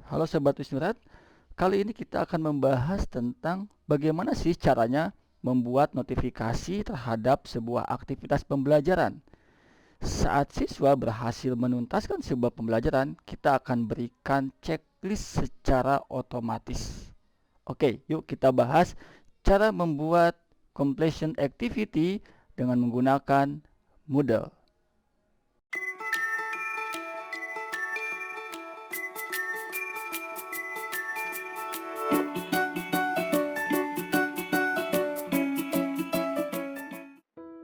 Halo Sobat Wisnurat, kali ini kita akan membahas tentang bagaimana sih caranya membuat notifikasi terhadap sebuah aktivitas pembelajaran. Saat siswa berhasil menuntaskan sebuah pembelajaran, kita akan berikan checklist secara otomatis. Oke, yuk kita bahas cara membuat completion activity dengan menggunakan Moodle.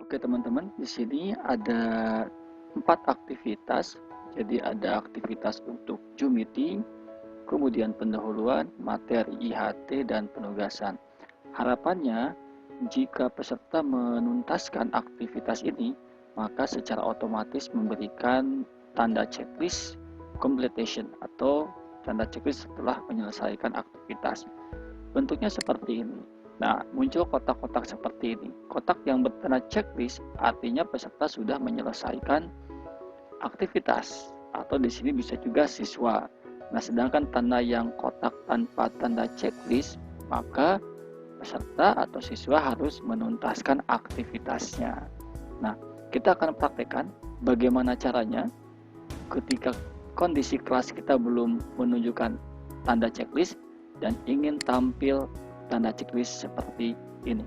Oke teman-teman, di sini ada 4 aktivitas. Jadi ada aktivitas untuk Zoom meeting, kemudian pendahuluan, materi IHT, dan penugasan. Harapannya, jika peserta menuntaskan aktivitas ini, maka secara otomatis memberikan tanda checklist completion atau tanda checklist setelah menyelesaikan aktivitas. Bentuknya seperti ini. Nah, muncul kotak-kotak seperti ini. Kotak yang bertanda checklist artinya peserta sudah menyelesaikan aktivitas atau di sini bisa juga siswa. Nah, sedangkan tanda yang kotak tanpa tanda checklist, maka peserta atau siswa harus menuntaskan aktivitasnya. Nah, kita akan praktekkan bagaimana caranya ketika kondisi kelas kita belum menunjukkan tanda checklist dan ingin tampil tanda checklist seperti ini.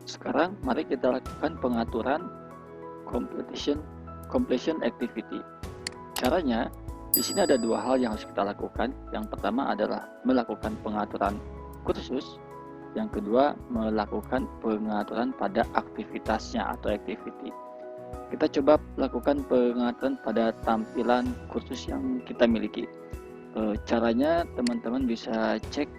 Sekarang mari kita lakukan pengaturan completion activity. Caranya di sini ada dua hal yang harus kita lakukan. Yang pertama adalah melakukan pengaturan kursus, yang kedua melakukan pengaturan pada aktivitasnya atau activity. Kita coba lakukan pengaturan pada tampilan kursus yang kita miliki. Caranya teman-teman bisa cek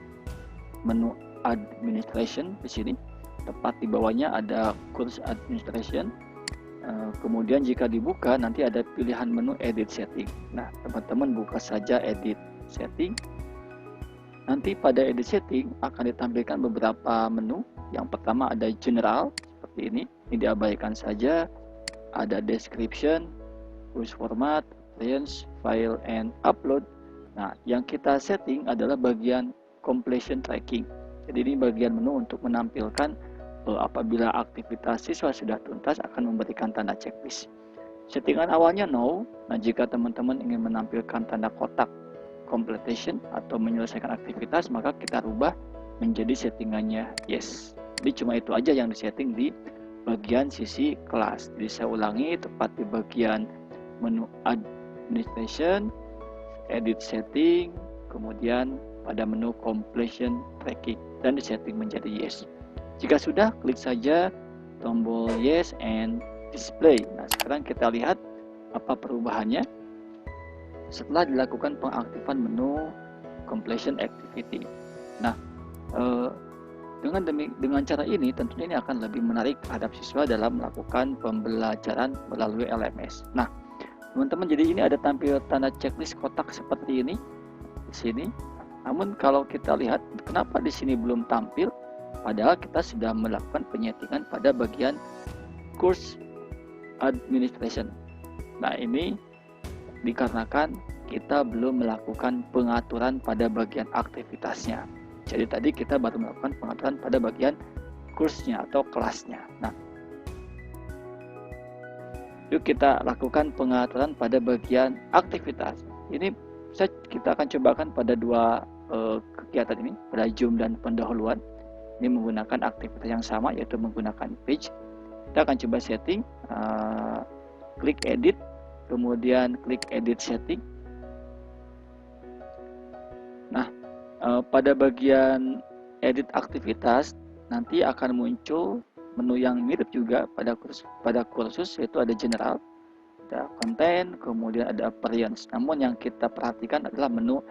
menu administration di sini. Tepat di bawahnya ada course administration. Kemudian jika dibuka nanti ada pilihan menu edit setting. Nah, teman-teman buka saja edit setting. Nanti pada edit setting akan ditampilkan beberapa menu. Yang pertama ada general seperti ini diabaikan saja. Ada description, use format, range, file, and upload. Nah, yang kita setting adalah bagian completion tracking. Jadi ini bagian menu untuk menampilkan apabila aktivitas siswa sudah tuntas akan memberikan tanda checklist. Settingan awalnya no. Nah, jika teman-teman ingin menampilkan tanda kotak completion atau menyelesaikan aktivitas, maka kita rubah menjadi settingannya yes. Jadi cuma itu aja yang disetting di bagian sisi kelas. Jadi saya ulangi, tepat di bagian menu administration, edit setting, kemudian pada menu completion tracking dan disetting menjadi yes. Jika sudah, klik saja tombol yes and display. Nah, sekarang kita lihat apa perubahannya setelah dilakukan pengaktifan menu completion activity. Nah, dengan cara ini tentunya ini akan lebih menarik terhadap siswa dalam melakukan pembelajaran melalui LMS. Nah, teman-teman, jadi ini ada tampil tanda checklist kotak seperti ini di sini. Namun kalau kita lihat kenapa di sini belum tampil, padahal kita sudah melakukan penyetingan pada bagian course administration. Nah, ini dikarenakan kita belum melakukan pengaturan pada bagian aktivitasnya. Jadi tadi kita baru melakukan pengaturan pada bagian kursnya atau kelasnya. Nah, yuk kita lakukan pengaturan pada bagian aktivitas. Ini kita akan cobakan pada dua kegiatan ini, pada Zoom dan pendahuluan. Ini menggunakan aktivitas yang sama, yaitu menggunakan page. Kita akan coba setting, klik edit, kemudian klik edit setting. Nah, pada bagian edit aktivitas nanti akan muncul menu yang mirip juga pada kursus, yaitu ada general, ada content, kemudian ada appearance. Namun yang kita perhatikan adalah menu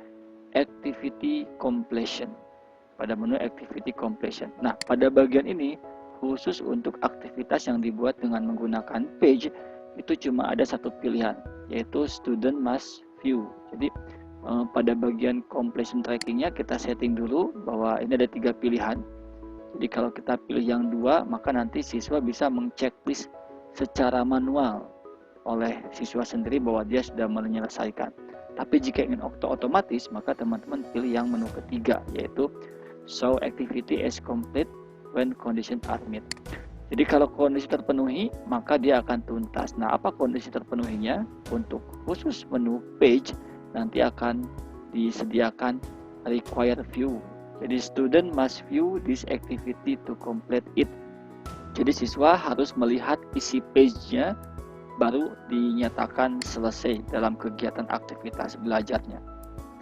activity completion. Pada menu activity completion. Nah, pada bagian ini khusus untuk aktivitas yang dibuat dengan menggunakan page itu cuma ada satu pilihan, yaitu student must view. Jadi pada bagian completion trackingnya kita setting dulu bahwa ini ada 3 pilihan. Jadi kalau kita pilih yang 2, maka nanti siswa bisa mengchecklist secara manual oleh siswa sendiri bahwa dia sudah menyelesaikan. Tapi jika ingin otomatis, maka teman-teman pilih yang menu ketiga, yaitu show activity as complete when conditions are met. Jadi kalau kondisi terpenuhi, maka dia akan tuntas. Nah, apa kondisi terpenuhinya? Untuk khusus menu page, nanti akan disediakan require view. Jadi student must view this activity to complete it. Jadi siswa harus melihat isi page-nya baru dinyatakan selesai dalam kegiatan aktivitas belajarnya.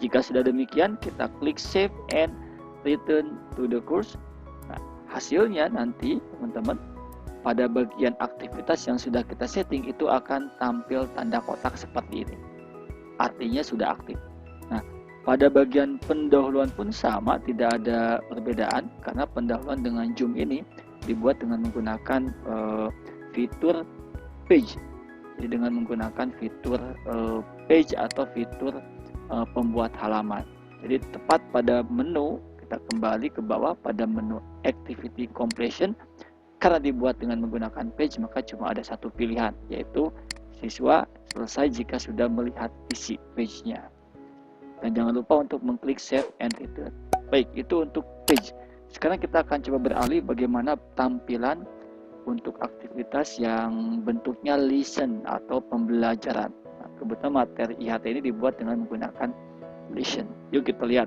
Jika sudah demikian, kita klik save and return to the course. Nah, hasilnya nanti teman-teman pada bagian aktivitas yang sudah kita setting itu akan tampil tanda kotak seperti ini. Artinya sudah aktif. Nah, pada bagian pendahuluan pun sama, tidak ada perbedaan karena pendahuluan dengan Zoom ini dibuat dengan menggunakan fitur page. Jadi dengan menggunakan fitur page atau fitur pembuat halaman. Jadi tepat pada menu, kita kembali ke bawah pada menu activity completion. Karena dibuat dengan menggunakan page, maka cuma ada satu pilihan, yaitu siswa selesai jika sudah melihat isi page-nya. Dan jangan lupa untuk mengklik save and return. Baik, itu untuk page. Sekarang kita akan coba beralih bagaimana tampilan untuk aktivitas yang bentuknya listen atau pembelajaran. Nah, kebetulan materi IHT ini dibuat dengan menggunakan listen. Yuk kita lihat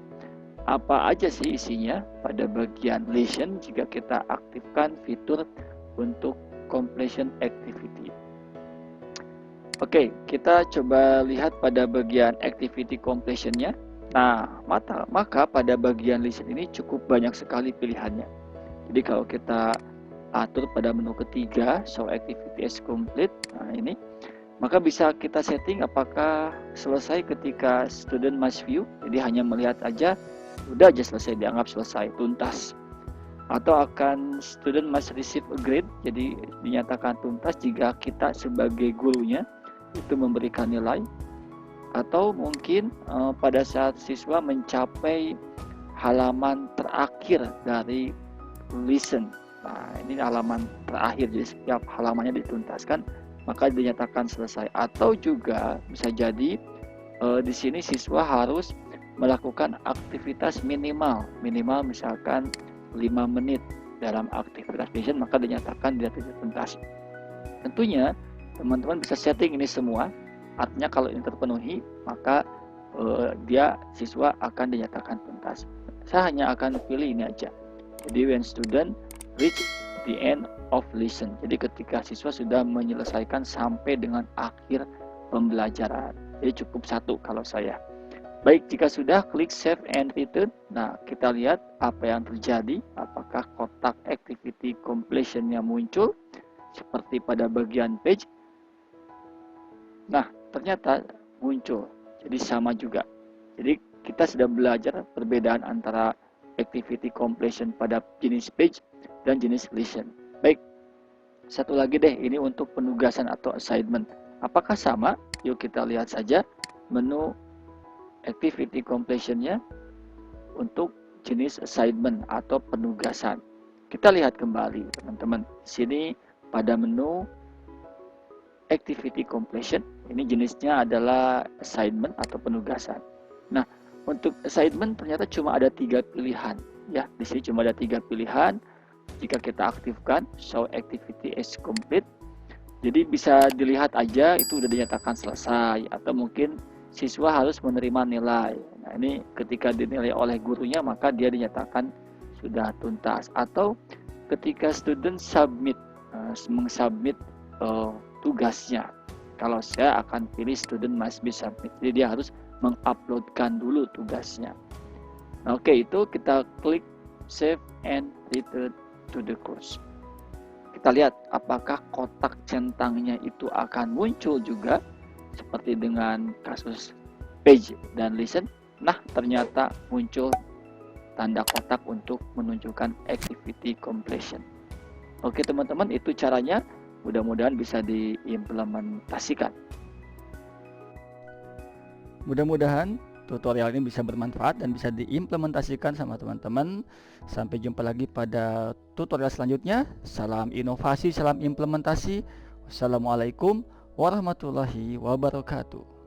apa aja sih isinya pada bagian listen jika kita aktifkan fitur untuk completion activity. Oke, kita coba lihat pada bagian activity completion-nya. Nah, maka pada bagian listen ini cukup banyak sekali pilihannya. Jadi kalau kita atur pada menu ketiga, show activity as complete, nah ini, maka bisa kita setting apakah selesai ketika student must view, jadi hanya melihat aja, udah aja selesai, dianggap selesai, tuntas. Atau akan student must receive a grade, jadi dinyatakan tuntas jika kita sebagai gurunya itu memberikan nilai. Atau mungkin pada saat siswa mencapai halaman terakhir dari listen. Nah, ini halaman terakhir, jadi setiap halamannya dituntaskan, maka dinyatakan selesai. Atau juga bisa jadi di sini siswa harus melakukan aktivitas minimal misalkan 5 menit dalam aktivitas listen, maka dinyatakan dia tidak tuntas. Tentunya teman-teman bisa setting ini semua, artinya kalau ini terpenuhi maka siswa akan dinyatakan tuntas. Saya hanya akan pilih ini aja, jadi when student reach the end of listen, jadi ketika siswa sudah menyelesaikan sampai dengan akhir pembelajaran. Jadi cukup satu kalau saya. Baik, jika sudah, klik save and return. Nah, kita lihat apa yang terjadi. Apakah kotak activity completion-nya muncul seperti pada bagian page. Nah, ternyata muncul. Jadi sama juga. Jadi kita sudah belajar perbedaan antara activity completion pada jenis page dan jenis listen. Baik, satu lagi deh, ini untuk penugasan atau assignment. Apakah sama? Yuk kita lihat saja menu activity completion-nya untuk jenis assignment atau penugasan. Kita lihat kembali teman-teman. Sini pada menu activity completion, ini jenisnya adalah assignment atau penugasan. Nah, untuk assignment ternyata cuma ada 3 pilihan. Ya, di sini cuma ada 3 pilihan. Jika kita aktifkan show activity as complete, jadi bisa dilihat aja itu udah dinyatakan selesai, atau mungkin siswa harus menerima nilai. Nah, ini ketika dinilai oleh gurunya maka dia dinyatakan sudah tuntas. Atau ketika student mengsubmit tugasnya. Kalau saya akan pilih student must be submit. Jadi dia harus menguploadkan dulu tugasnya. Nah, oke, itu kita klik save and return to the course. Kita lihat apakah kotak centangnya itu akan muncul juga seperti dengan kasus page dan listen. Nah, ternyata muncul tanda kotak untuk menunjukkan activity completion. Oke teman-teman, itu caranya. Mudah-mudahan bisa diimplementasikan. Mudah-mudahan tutorial ini bisa bermanfaat dan bisa diimplementasikan sama teman-teman. Sampai jumpa lagi pada tutorial selanjutnya. Salam inovasi, salam implementasi. Wassalamualaikum warahmatullahi wabarakatuh.